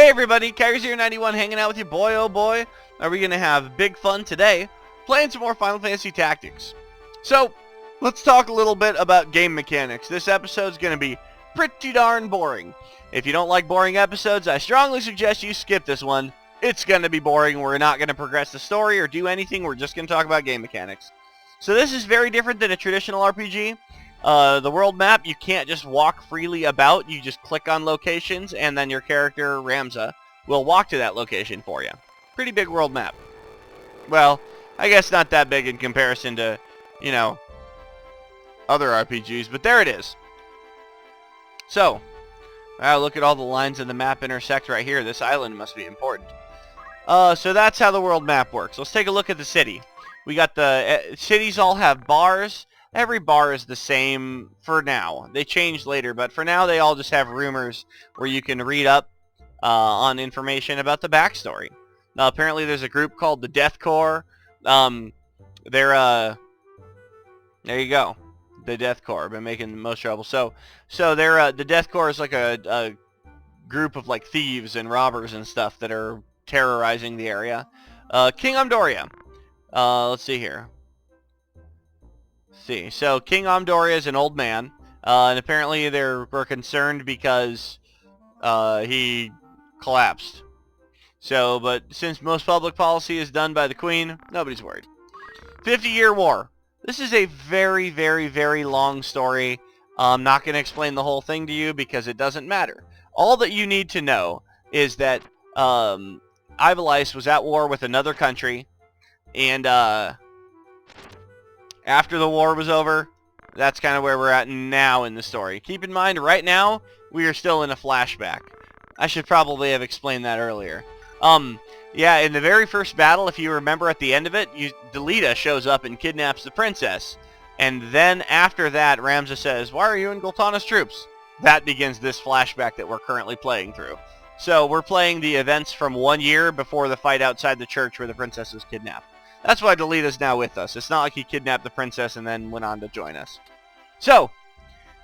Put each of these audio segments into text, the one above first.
Hey everybody, Kaiser91 hanging out with you. Boy oh boy, are we going to have big fun today playing some more Final Fantasy Tactics. So, let's talk a little bit about game mechanics. This episode's going to be pretty darn boring. If you don't like boring episodes, I strongly suggest you skip this one. It's going to be boring. We're not going to progress the story or do anything. We're just going to talk about game mechanics. So this is very different than a traditional RPG. The world map, you can't just walk freely about. You just click on locations, and then your character, Ramza, will walk to that location for you. Pretty big world map. Well, I guess not that big in comparison to, you know, other RPGs, but there it is. So, look at all the lines in the map intersect right here. This island must be important. So that's how the world map works. Let's take a look at the city. We got the cities all have bars. Every bar is the same for now. They change later, but for now they all just have rumors where you can read up on information about the backstory. Now apparently there's a group called the Death Corps. There you go. The Death Corps. Been making the most trouble. So they're the Death Corps is like a group of like thieves and robbers and stuff that are terrorizing the area. King Amdoria. Let's see here. So King Amdoria is an old man, and apparently we're concerned because he collapsed. So, but since most public policy is done by the Queen, nobody's worried. 50-Year War. This is a very, very, very long story. I'm not going to explain the whole thing to you because it doesn't matter. All that you need to know is that Ivalice was at war with another country, and after the war was over, that's kind of where we're at now in the story. Keep in mind, right now, we are still in a flashback. I should probably have explained that earlier. Yeah, in the very first battle, if you remember at the end of it, Delita shows up and kidnaps the princess. And then after that, Ramza says, "Why are you in Gultana's troops?" That begins this flashback that we're currently playing through. So we're playing the events from 1 year before the fight outside the church where the princess was kidnapped. That's why Delita's now with us. It's not like he kidnapped the princess and then went on to join us. So,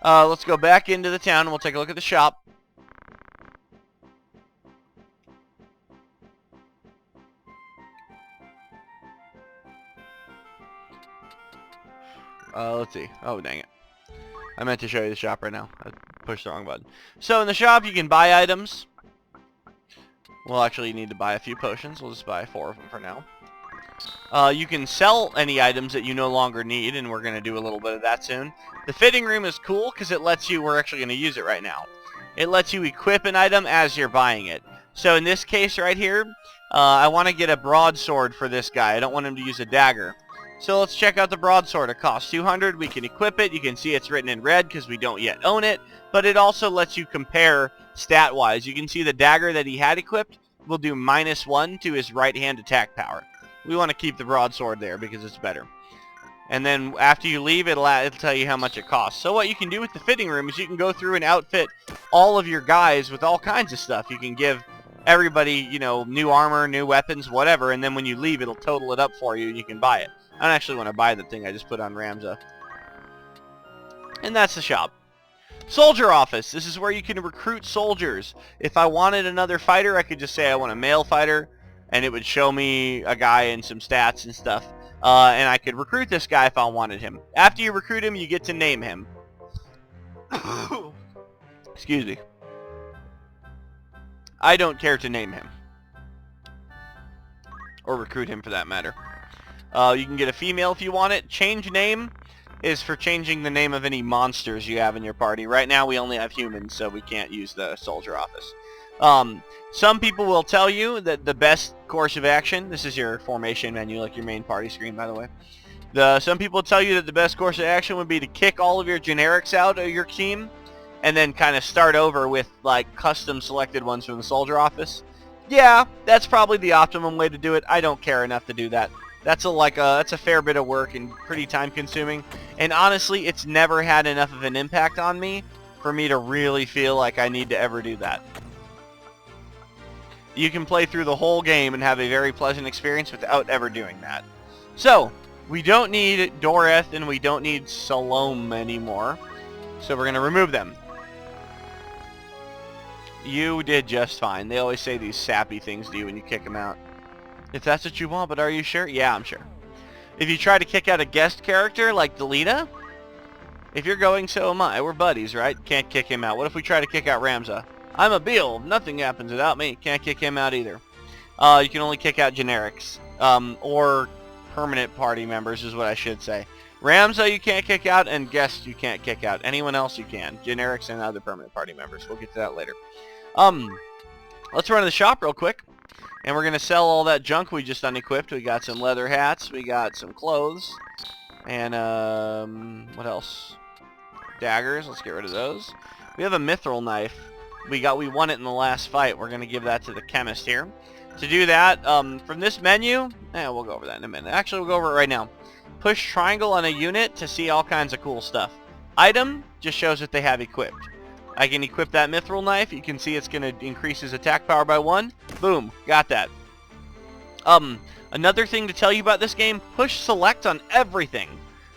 let's go back into the town and we'll take a look at the shop. Let's see. Oh, dang it. I meant to show you the shop right now. I pushed the wrong button. So, in the shop, you can buy items. Well, actually, you need to buy a few potions. We'll just buy 4 of them for now. You can sell any items that you no longer need, and we're going to do a little bit of that soon. The fitting room is cool because it lets you, we're actually going to use it right now. It lets you equip an item as you're buying it. So in this case right here, I want to get a broadsword for this guy. I don't want him to use a dagger. So let's check out the broadsword. It costs 200. We can equip it. You can see it's written in red because we don't yet own it. But it also lets you compare stat-wise. You can see the dagger that he had equipped will do -1 to his right-hand attack power. We want to keep the broadsword there because it's better. And then after you leave, it'll tell you how much it costs. So what you can do with the fitting room is you can go through and outfit all of your guys with all kinds of stuff. You can give everybody, you know, new armor, new weapons, whatever, and then when you leave, it'll total it up for you and you can buy it. I don't actually want to buy the thing I just put on Ramza. And that's the shop. Soldier office. This is where you can recruit soldiers. If I wanted another fighter, I could just say I want a male fighter, and it would show me a guy and some stats and stuff. And I could recruit this guy if I wanted him. After you recruit him, you get to name him. Excuse me. I don't care to name him. Or recruit him for that matter. You can get a female if you want it. Change name is for changing the name of any monsters you have in your party. Right now we only have humans, so we can't use the soldier office. Some people will tell you that the best course of action, this is your formation menu, like your main party screen, by the way. Some people tell you that the best course of action would be to kick all of your generics out of your team and then kind of start over with like custom selected ones from the soldier office. Yeah, that's probably the optimum way to do it. I don't care enough to do that. That's a fair bit of work and pretty time consuming. And honestly, it's never had enough of an impact on me for me to really feel like I need to ever do that. You can play through the whole game and have a very pleasant experience without ever doing that. So, we don't need Doreth and we don't need Salome anymore. So we're going to remove them. You did just fine. They always say these sappy things to you when you kick them out. If that's what you want, but are you sure? Yeah, I'm sure. If you try to kick out a guest character like Delita, if you're going, so am I. We're buddies, right? Can't kick him out. What if we try to kick out Ramza? I'm a Beal. Nothing happens without me. Can't kick him out either. You can only kick out generics. Or permanent party members is what I should say. Ramza you can't kick out, and guests you can't kick out. Anyone else you can. Generics and other permanent party members. We'll get to that later. Let's run to the shop real quick. And we're going to sell all that junk we just unequipped. We got some leather hats. We got some clothes. And, what else? Daggers. Let's get rid of those. We have a mithril knife. We won it in the last fight. We're going to give that to the chemist here. To do that, from this menu, we'll go over that in a minute. Actually, we'll go over it right now. Push triangle on a unit to see all kinds of cool stuff. Item just shows what they have equipped. I can equip that mithril knife. You can see it's going to increase his attack power by 1. Boom. Got that. Another thing to tell you about this game, push select on everything.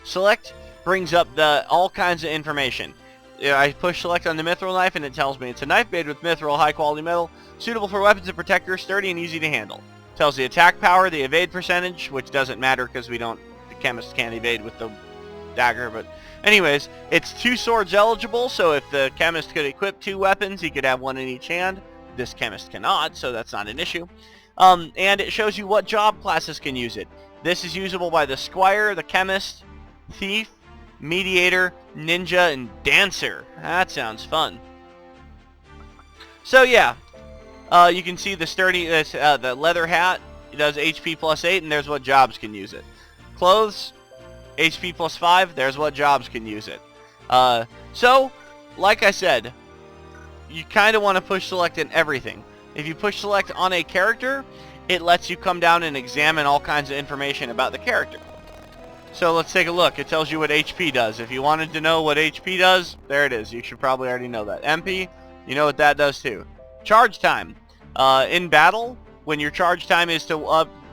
Select brings up all kinds of information. I push select on the mithril knife and it tells me it's a knife made with mithril, high quality metal, suitable for weapons and protectors, sturdy and easy to handle. Tells the attack power, the evade percentage, which doesn't matter because the chemist can't evade with the dagger, but anyways, it's 2 swords eligible, so if the chemist could equip 2 weapons, he could have 1 in each hand. This chemist cannot, so that's not an issue. And it shows you what job classes can use it. This is usable by the squire, the chemist, thief, mediator, ninja, and dancer. That sounds fun. So yeah, you can see the sturdy, the leather hat. It does HP plus 8, and there's what jobs can use it. Clothes, HP plus 5, there's what jobs can use it. So, like I said, you kind of want to push select in everything. If you push select on a character, it lets you come down and examine all kinds of information about the character. So let's take a look. It tells you what HP does. If you wanted to know what HP does, there it is. You should probably already know that. MP, you know what that does too. Charge time. In battle, when your charge time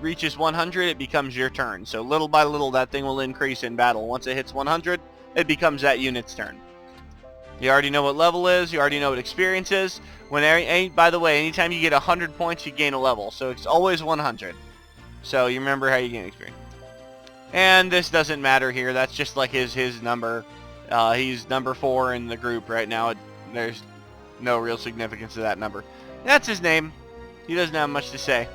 reaches 100, it becomes your turn. So little by little, that thing will increase in battle. Once it hits 100, it becomes that unit's turn. You already know what level is. You already know what experience is. By the way, anytime you get 100 points, you gain a level. So it's always 100. So you remember how you gain experience. And this doesn't matter here. That's just like his number. He's number 4 in the group right now. There's no real significance to that number. That's his name. He doesn't have much to say.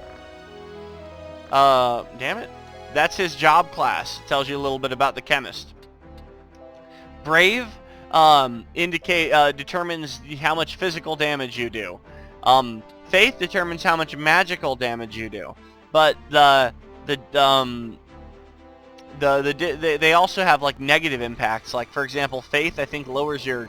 Damn it. That's his job class. Tells you a little bit about the chemist. Brave determines how much physical damage you do. Faith determines how much magical damage you do. But they also have like negative impacts. Like for example, Faith I think lowers your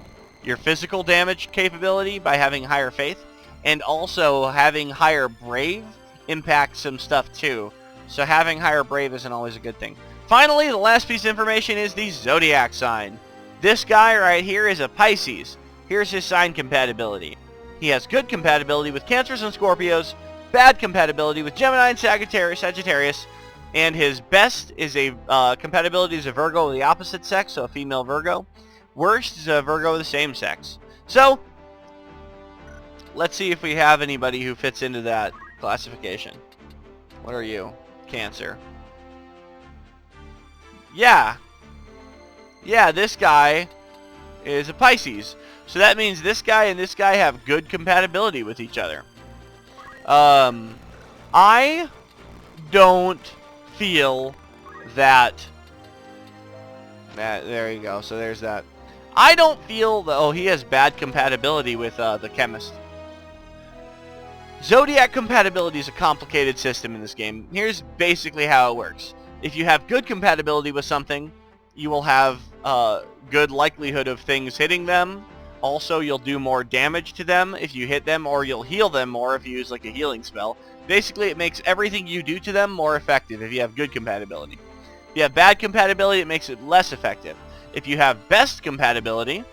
physical damage capability by having higher Faith, and also having higher Brave impacts some stuff too. So having higher Brave isn't always a good thing. Finally, the last piece of information is the zodiac sign. This guy right here is a Pisces. Here's his sign compatibility. He has good compatibility with Cancers and Scorpios, bad compatibility with Gemini and Sagittarius, and his best is a compatibility is a Virgo of the opposite sex, so a female Virgo. Worst is a Virgo of the same sex. So, let's see if we have anybody who fits into that classification. What are you? Cancer. Yeah, this guy is a Pisces. So that means this guy and this guy have good compatibility with each other. I don't feel that... There you go. So there's that. I don't feel that... Oh, he has bad compatibility with the chemist. Zodiac compatibility is a complicated system in this game. Here's basically how it works. If you have good compatibility with something, you will have good likelihood of things hitting them. Also, you'll do more damage to them if you hit them, or you'll heal them more if you use like a healing spell. Basically, it makes everything you do to them more effective if you have good compatibility. If you have bad compatibility, it makes it less effective. If you have best compatibility,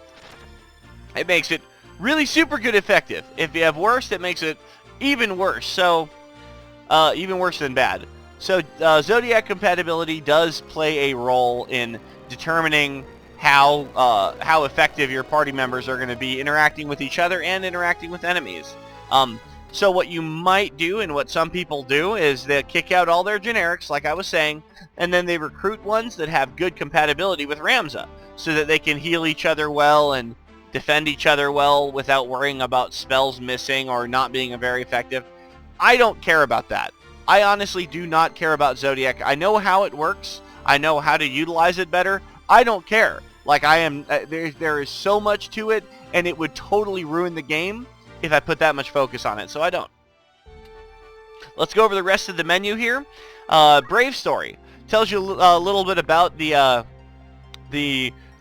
it makes it really super good effective. If you have worst, it makes it even worse. So, even worse than bad. So, Zodiac compatibility does play a role in determining how effective your party members are going to be interacting with each other and interacting with enemies. So what you might do, and what some people do, is they kick out all their generics, like I was saying, and then they recruit ones that have good compatibility with Ramza, so that they can heal each other well and defend each other well without worrying about spells missing or not being very effective. I don't care about that. I honestly do not care about Zodiac. I know how it works. I know how to utilize it better. I don't care. Like, I am, there is so much to it, and it would totally ruin the game if I put that much focus on it, so I don't. Let's go over the rest of the menu here. Brave Story tells you a little bit about the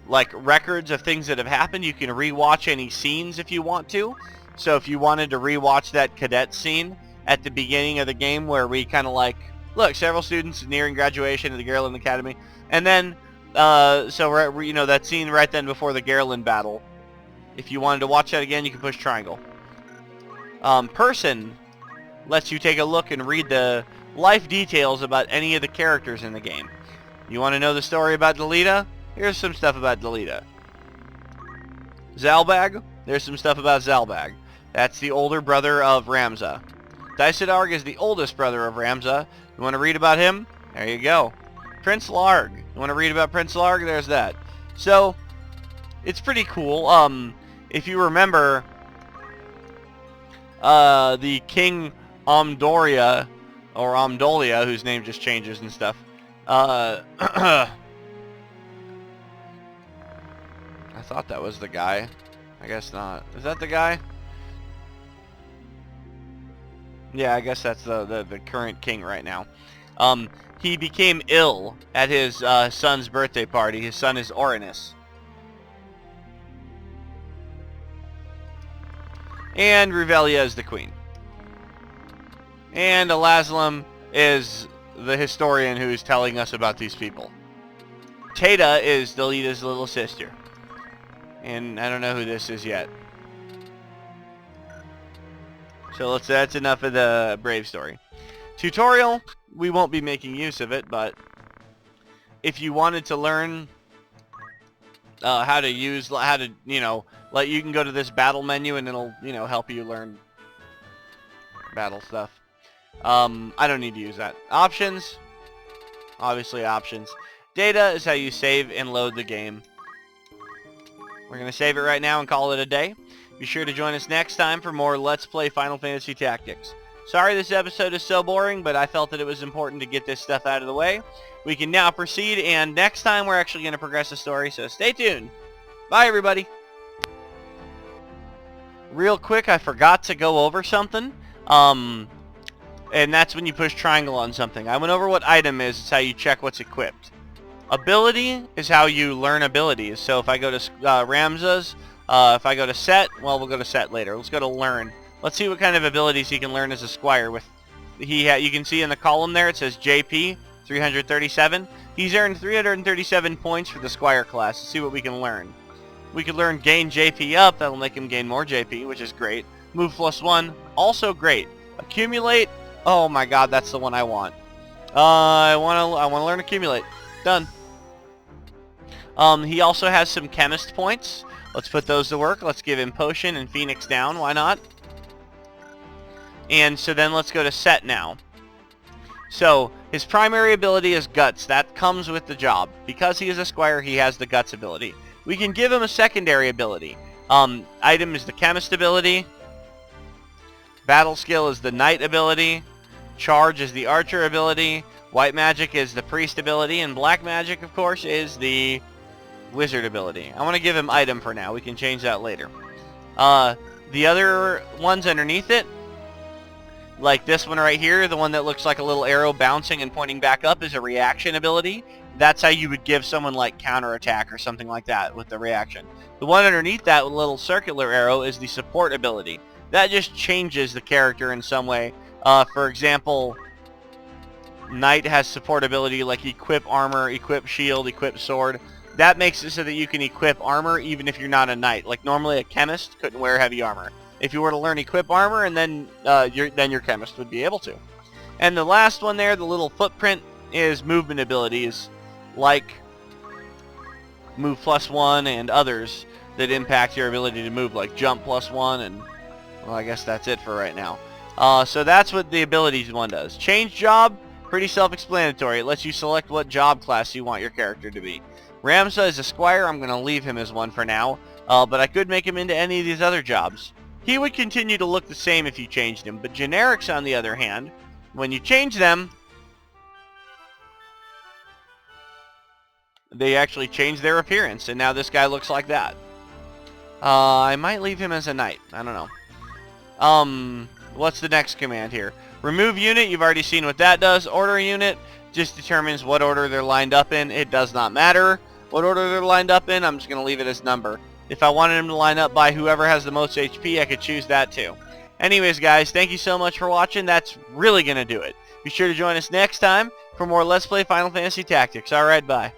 like records of things that have happened. You can rewatch any scenes if you want to. So if you wanted to rewatch that cadet scene at the beginning of the game where we kind of like, look, several students nearing graduation of the Garland Academy, and then so you know that scene right then before the Garland battle. If you wanted to watch that again, you can push triangle. Person lets you take a look and read the life details about any of the characters in the game. You want to know the story about Delita? Here's some stuff about Delita. Zalbag? There's some stuff about Zalbag. That's the older brother of Ramza. Dysadarg is the oldest brother of Ramza. You want to read about him? There you go. Prince Larg. You want to read about Prince Larg? There's that. So, it's pretty cool. If you remember, the King Amdoria, or Amdolia, whose name just changes and stuff. I thought that was the guy. I guess not. Is that the guy? Yeah, I guess that's the current king right now. He became ill at his son's birthday party. His son is Orinus. And Revelia is the queen. And Elazlam is the historian who is telling us about these people. Tata is Delita's little sister. And I don't know who this is yet. So that's enough of the Brave Story. Tutorial, we won't be making use of it, but if you wanted to learn how to, you know, like, you can go to this battle menu and it'll, you know, help you learn battle stuff. I don't need to use that. Options, obviously options. Data is how you save and load the game. We're going to save it right now and call it a day. Be sure to join us next time for more Let's Play Final Fantasy Tactics. Sorry this episode is so boring, but I felt that it was important to get this stuff out of the way. We can now proceed, and next time we're actually going to progress the story, so stay tuned. Bye, everybody. Real quick, I forgot to go over something. And that's when you push triangle on something. I went over what item is. It's how you check what's equipped. Ability is how you learn abilities. So if I go to Ramza's, if I go to set, well, we'll go to set later. Let's go to learn. Let's see what kind of abilities he can learn as a squire. You can see in the column there it says JP 337. He's earned 337 points for the squire class. Let's see what we can learn. We could learn gain JP up. That'll make him gain more JP, which is great. Move +1, also great. Accumulate. Oh my God, that's the one I want. I want to learn accumulate. Done. He also has some chemist points. Let's put those to work. Let's give him potion and Phoenix down. Why not? And so then let's go to set now. So his primary ability is guts. That comes with the job. Because he is a squire, he has the guts ability. We can give him a secondary ability. Item is the chemist ability. Battle skill is the knight ability. Charge is the archer ability. White magic is the priest ability. And black magic, of course, is the wizard ability. I want to give him item for now. We can change that later. The other ones underneath it, like this one right here, the one that looks like a little arrow bouncing and pointing back up, is a reaction ability. That's how you would give someone like counterattack or something like that with the reaction. The one underneath that little circular arrow is the support ability. That just changes the character in some way. For example, Knight has support ability like equip armor, equip shield, equip sword. That makes it so that you can equip armor even if you're not a knight. Like normally a chemist couldn't wear heavy armor. If you were to learn equip armor, and then your chemist would be able to. And the last one there, the little footprint, is movement abilities like move +1 and others that impact your ability to move, like jump +1, and well, I guess that's it for right now. So that's what the abilities one does. Change job, pretty self-explanatory. It lets you select what job class you want your character to be. Ramsa is a squire. I'm going to leave him as one for now, but I could make him into any of these other jobs. He would continue to look the same if you changed him, but generics, on the other hand, when you change them, they actually change their appearance, and now this guy looks like that. I might leave him as a knight. I don't know. What's the next command here? Remove unit, you've already seen what that does. Order a unit just determines what order they're lined up in. It does not matter what order they're lined up in. I'm just going to leave it as number. If I wanted them to line up by whoever has the most HP, I could choose that too. Anyways, guys, thank you so much for watching. That's really going to do it. Be sure to join us next time for more Let's Play Final Fantasy Tactics. Alright, bye.